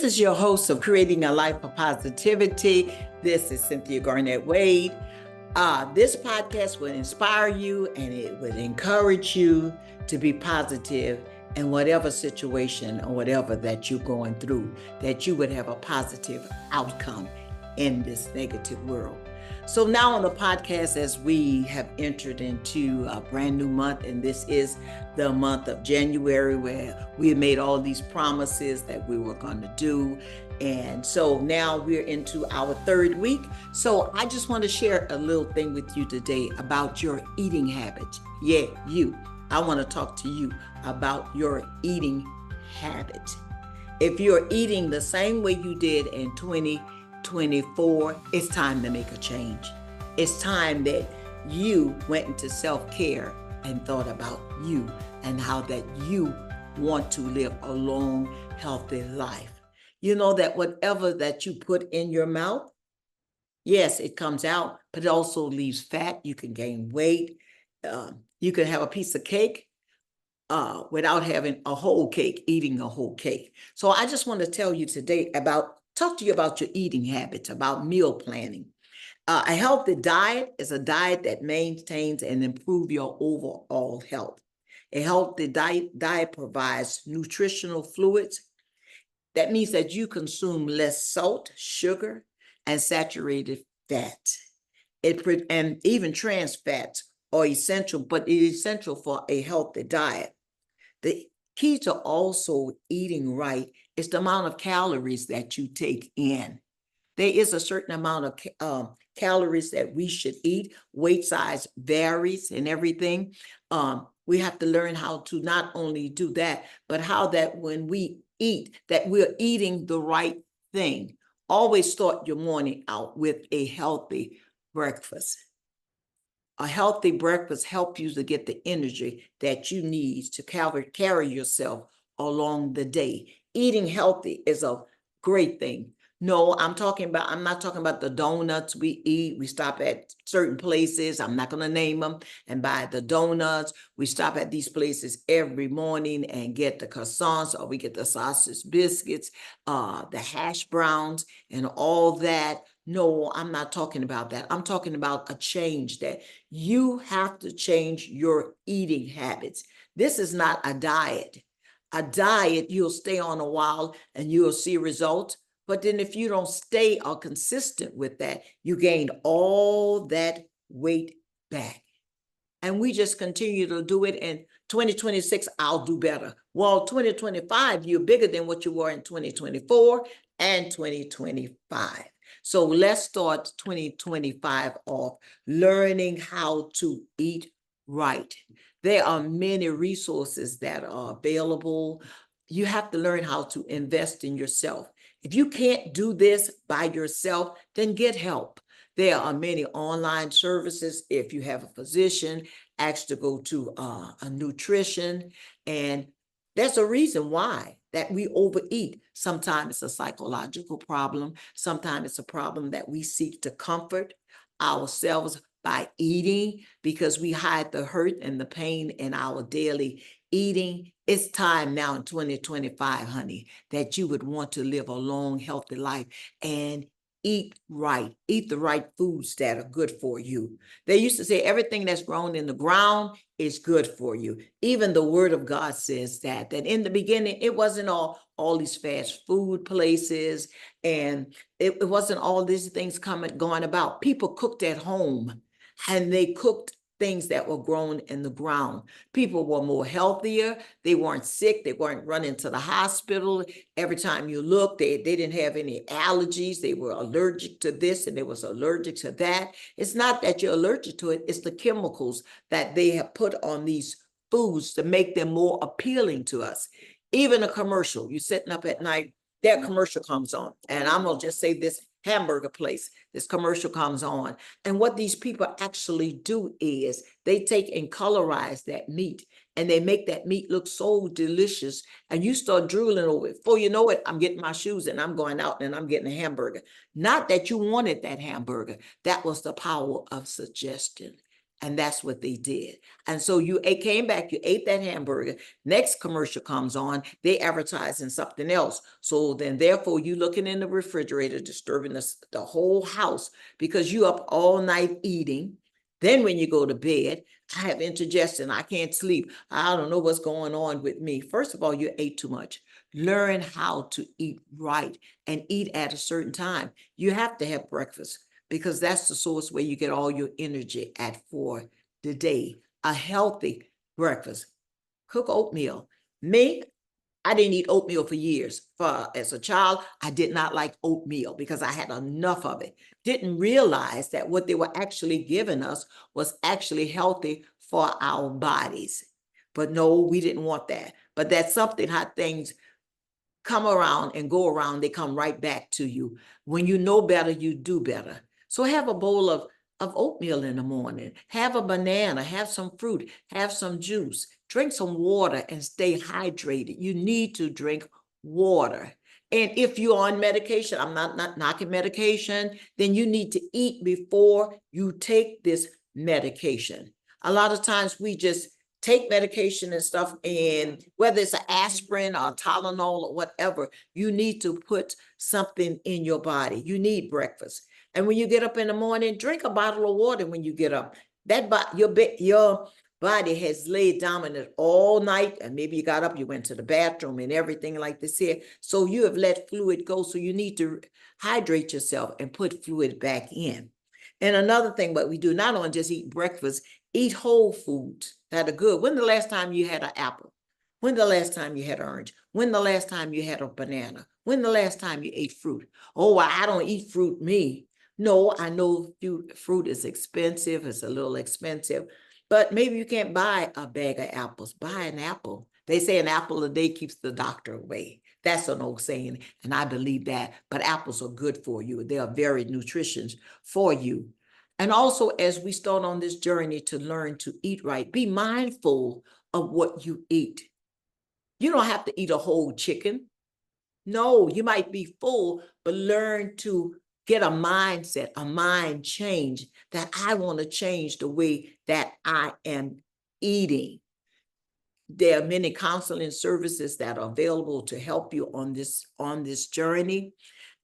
This is your host of Creating a Life of Positivity. This is Cynthia Garnett Wade. This podcast will inspire you and it will encourage you to be positive in whatever situation or whatever that you're going through, that you would have a positive outcome in this negative world. So now on the podcast, as we have entered into a brand new month, and this is the month of January, where we have made all these promises that we were going to do. And so now we're into our third week. So I just want to share a little thing with you today about your eating habits. Yeah, you. I want to talk to you about your eating habits. If you're eating the same way you did in 2024, it's time to make a change. It's time that you went into self-care and thought about you and how that you want to live a long, healthy life. You know that whatever that you put in your mouth, yes, it comes out, but it also leaves fat. You can gain weight. You can have a piece of cake without having a whole cake, eating a whole cake. So I just want to tell you today talk to you about your eating habits, about meal planning. A healthy diet is a diet that maintains and improves your overall health. A healthy diet provides nutritional fluids. That means that you consume less salt, sugar, and saturated fat. And even trans fats are essential, but it is essential for a healthy diet. The key to also eating right is the amount of calories that you take in. There is a certain amount of calories that we should eat. Weight size varies and everything. We have to learn how to not only do that, but how that when we eat, that we're eating the right thing. Always start your morning out with a healthy breakfast. A healthy breakfast helps you to get the energy that you need to carry yourself along the day. Eating healthy is a great thing. No, I'm not talking about the donuts we eat. We stop at certain places. I'm not going to name them and buy the donuts. We stop at these places every morning and get the croissants, or we get the sausage biscuits, the hash browns and all that. No, I'm not talking about that. I'm talking about a change, that you have to change your eating habits. This is not a diet. A diet, you'll stay on a while and you'll see results. But then if you don't stay consistent with that, you gain all that weight back. And we just continue to do it. In 2026, I'll do better. Well, 2025, you're bigger than what you were in 2024 and 2025. So let's start 2025 off learning how to eat right. There are many resources that are available. You have to learn how to invest in yourself. If you can't do this by yourself, then get help. There are many online services. If you have a physician, ask to go to a nutrition. And there's a reason why that we overeat. Sometimes it's a psychological problem. Sometimes it's a problem that we seek to comfort ourselves by eating, because we hide the hurt and the pain in our daily eating. It's time now in 2025, honey, that you would want to live a long, healthy life and eat right. Eat the right foods that are good for you. They used to say everything that's grown in the ground is good for you. Even the word of God says that in the beginning, it wasn't all these fast food places, and it wasn't all these things going about. People cooked at home, and they cooked things that were grown in the ground. People were more healthier. They weren't sick. They weren't running to the hospital. Every time you look, they didn't have any allergies. They were allergic to this and they was allergic to that. It's not that you're allergic to it. It's the chemicals that they have put on these foods to make them more appealing to us. Even a commercial, you're sitting up at night, that commercial comes on. And I'm going to just say this hamburger place, this commercial comes on. And what these people actually do is they take and colorize that meat, and they make that meat look so delicious, and you start drooling over it. Before you know it, I'm getting my shoes and I'm going out and I'm getting a hamburger. Not that you wanted that hamburger. That was the power of suggestion. And that's what they did. And so came back, you ate that hamburger. Next commercial comes on, they advertising something else. So then therefore you looking in the refrigerator, disturbing the whole house because you up all night eating. Then when you go to bed, I have indigestion, I can't sleep. I don't know what's going on with me. First of all, you ate too much. Learn how to eat right and eat at a certain time. You have to have breakfast, because that's the source where you get all your energy for the day. A healthy breakfast. Cook oatmeal. Me, I didn't eat oatmeal for years. As a child, I did not like oatmeal because I had enough of it. Didn't realize that what they were actually giving us was actually healthy for our bodies. But no, we didn't want that. But that's something how things come around and go around, they come right back to you. When you know better, you do better. So have a bowl of oatmeal in the morning, have a banana, have some fruit, have some juice, drink some water and stay hydrated. You need to drink water. And if you're on medication, I'm not knocking medication, then you need to eat before you take this medication. A lot of times we just take medication and stuff, and whether it's an aspirin or Tylenol or whatever, you need to put something in your body. You need breakfast. And when you get up in the morning, drink a bottle of water when you get up. Your body has laid dominant all night, and maybe you got up, you went to the bathroom and everything like this here. So you have let fluid go. So you need to hydrate yourself and put fluid back in. And another thing, what we do, not only just eat breakfast, eat whole foods that are good. When the last time you had an apple? When the last time you had an orange? When the last time you had a banana? When the last time you ate fruit? Oh, well, I don't eat fruit, me. No, I know fruit is expensive. It's a little expensive. But maybe you can't buy a bag of apples. Buy an apple. They say an apple a day keeps the doctor away. That's an old saying, and I believe that. But apples are good for you. They are very nutritious for you. And also, as we start on this journey to learn to eat right, be mindful of what you eat. You don't have to eat a whole chicken. No, you might be full, but learn to get a mindset, a mind change that I want to change the way that I am eating. There are many counseling services that are available to help you on this journey.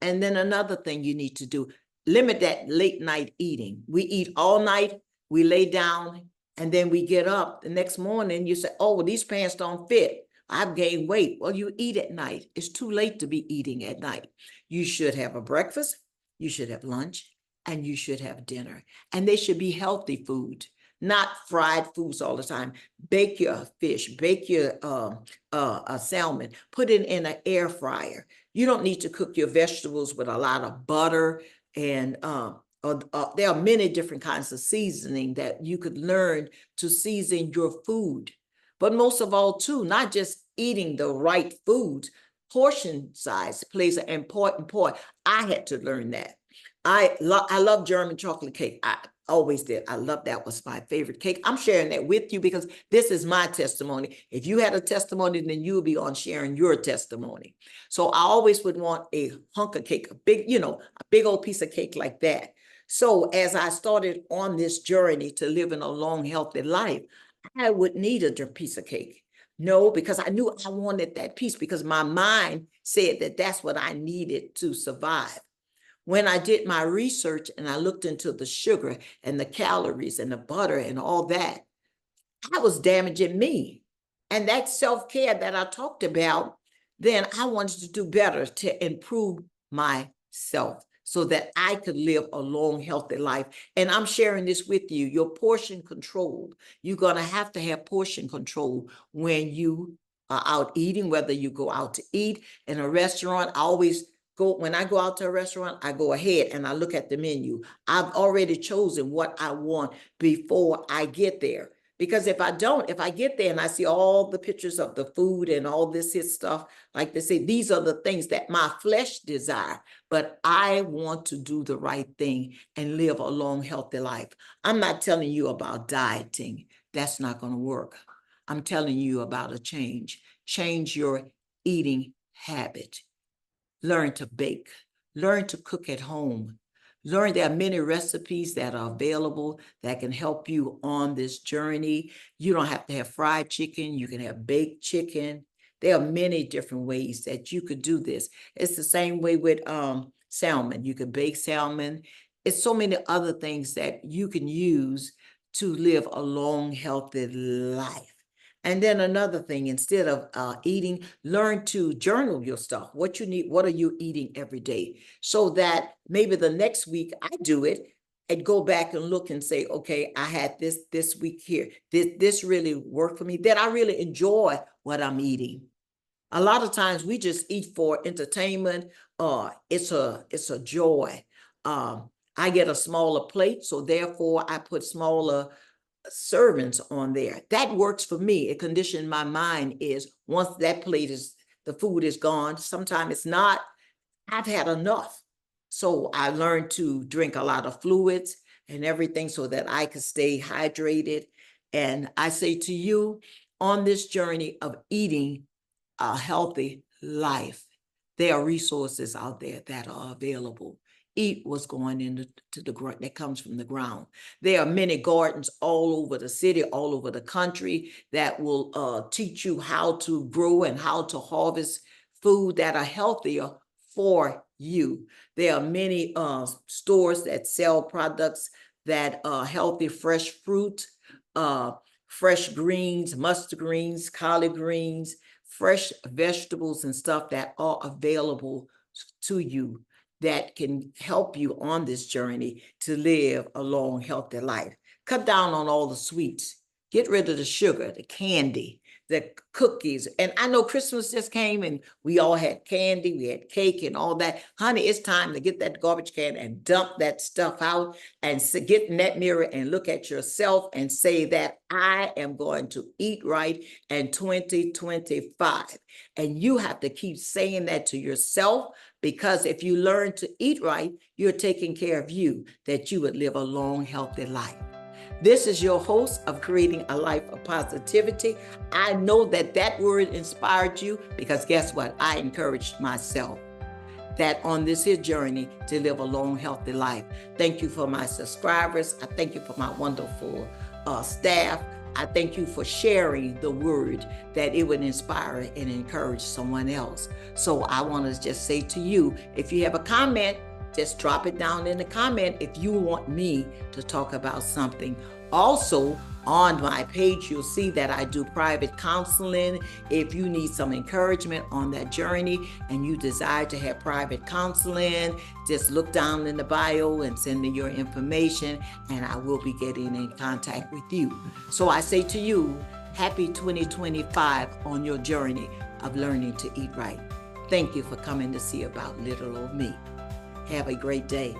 And then another thing you need to do, limit that late night eating. We eat all night, we lay down, and then we get up the next morning, you say, oh, well, these pants don't fit. I've gained weight. Well, you eat at night. It's too late to be eating at night. You should have a breakfast, you should have lunch, and you should have dinner. And they should be healthy food, not fried foods all the time. Bake your fish, bake your salmon, put it in an air fryer. You don't need to cook your vegetables with a lot of butter, and there are many different kinds of seasoning that you could learn to season your food. But most of all, too, not just eating the right foods, portion size plays an important part. I had to learn that. I love German chocolate cake. I always did. I love that, was my favorite cake. I'm sharing that with you because this is my testimony. If you had a testimony, then you'll be on sharing your testimony. So I always would want a hunk of cake, a big old piece of cake like that. So as I started on this journey to living a long, healthy life, I would need a piece of cake. No, because I knew I wanted that piece because my mind said that that's what I needed to survive. When I did my research and I looked into the sugar and the calories and the butter and all that, I was damaging me. And that self-care that I talked about, then I wanted to do better to improve myself so that I could live a long, healthy life. And I'm sharing this with you, your portion control. You're going to have portion control when you are out eating, whether you go out to eat in a restaurant. When I go out to a restaurant, I go ahead and I look at the menu. I've already chosen what I want before I get there. Because if I get there and I see all the pictures of the food and all this stuff, like they say, these are the things that my flesh desire, but I want to do the right thing and live a long, healthy life. I'm not telling you about dieting. That's not going to work. I'm telling you about a change. Change your eating habit. Learn to bake. Learn to cook at home. Learn there are many recipes that are available that can help you on this journey. You don't have to have fried chicken. You can have baked chicken. There are many different ways that you could do this. It's the same way with salmon. You could bake salmon. It's so many other things that you can use to live a long, healthy life. And then another thing, instead of eating, learn to journal your stuff. What you need, what are you eating every day? So that maybe the next week I do it and go back and look and say, okay, I had this week here. This really worked for me. That I really enjoy what I'm eating. A lot of times we just eat for entertainment. It's a joy. I get a smaller plate, so therefore I put smaller servings on there. That works for me. It conditioned my mind is once that plate is, the food is gone, sometimes it's not, I've had enough. So I learned to drink a lot of fluids and everything so that I could stay hydrated. And I say to you, on this journey of eating a healthy life, there are resources out there that are available. Eat what's going into the ground that comes from the ground. There are many gardens all over the city, all over the country that will teach you how to grow and how to harvest food that are healthier for you. There are many stores that sell products that are healthy, fresh fruit, fresh greens, mustard greens, collard greens, fresh vegetables and stuff that are available to you that can help you on this journey to live a long, healthy life. Cut down on all the sweets. Get rid of the sugar, the candy, the cookies. And I know Christmas just came and we all had candy, we had cake and all that. Honey, it's time to get that garbage can and dump that stuff out and get in that mirror and look at yourself and say that I am going to eat right in 2025. And you have to keep saying that to yourself, because if you learn to eat right, you're taking care of you, that you would live a long, healthy life. This is your host of Creating a Life of Positivity. I know that that word inspired you, because guess what? I encouraged myself that on this here journey to live a long, healthy life. Thank you for my subscribers. I thank you for my wonderful staff. I thank you for sharing the word, that it would inspire and encourage someone else. So I want to just say to you, if you have a comment, just drop it down in the comment if you want me to talk about something. Also, on my page, you'll see that I do private counseling. If you need some encouragement on that journey and you desire to have private counseling, just look down in the bio and send me your information, and I will be getting in contact with you. So I say to you, happy 2025 on your journey of learning to eat right. Thank you for coming to see about little old me. Have a great day.